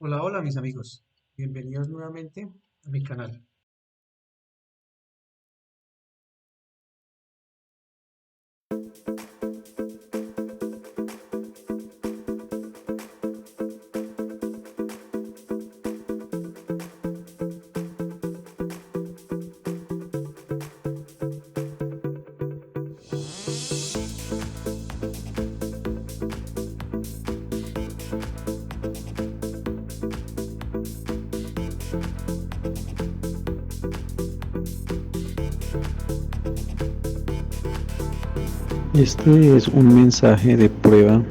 Hola, hola mis amigos. Bienvenidos nuevamente a mi canal. Este es un mensaje de prueba